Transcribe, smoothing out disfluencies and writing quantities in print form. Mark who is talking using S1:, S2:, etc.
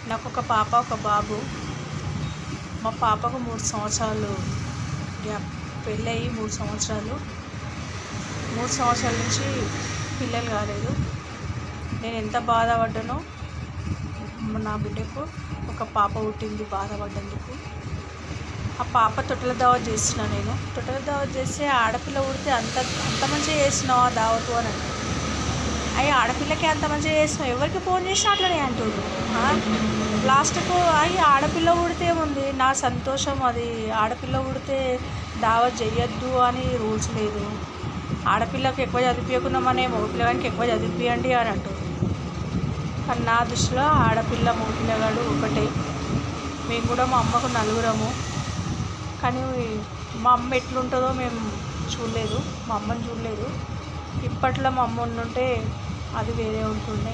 S1: నాకు ఒక పాప ఒక బాబు. మా పాపకు 3 సంవత్సరాలు గ్యాప్, పెళ్ళయి 3 సంవత్సరాలు. 3 సంవత్సరాల నుంచి పిల్లలు కాలేదు. నేను ఎంత బాధపడ్డానో, నా బిడ్డకు ఒక పాప పుట్టింది బాధపడ్డందుకు. ఆ పాప తొట్టెల దావత్ చేస్తున్నా. నేను తొట్టెల దావత్ చేస్తే ఆడపిల్ల పుడితే అంత మంచిగా చేసినావు ఆ దావతు అని అంటే, అయ్యి ఆడపిల్లకి అంత మంచిగా చేసినావు, ఎవరికి ఫోన్ చేసినా అట్లనే అంటుడు. లాస్ట్కు అయ్యి ఆడపిల్ల పుడితే ఉంది, నా సంతోషం అది. ఆడపిల్ల పుడితే దావత్ చెయ్యొద్దు అని రూల్స్ లేదు. ఆడపిల్లకి ఎక్కువ చదివించకున్నామనే మగపిల్లగానికి ఎక్కువ చదివించండి అని అంటారు. కానీ నా దృష్టిలో ఆడపిల్ల మగపిల్లగాడు ఒకటే. మేము కూడా మా అమ్మకు నలుగురము. కానీ మా అమ్మ ఎట్లుంటుందో మేము చూడలేదు, మా అమ్మని చూడలేదు. ఇప్పట్లో మా అమ్మ ఉండుంటే అది వేరే ఉంటుండే.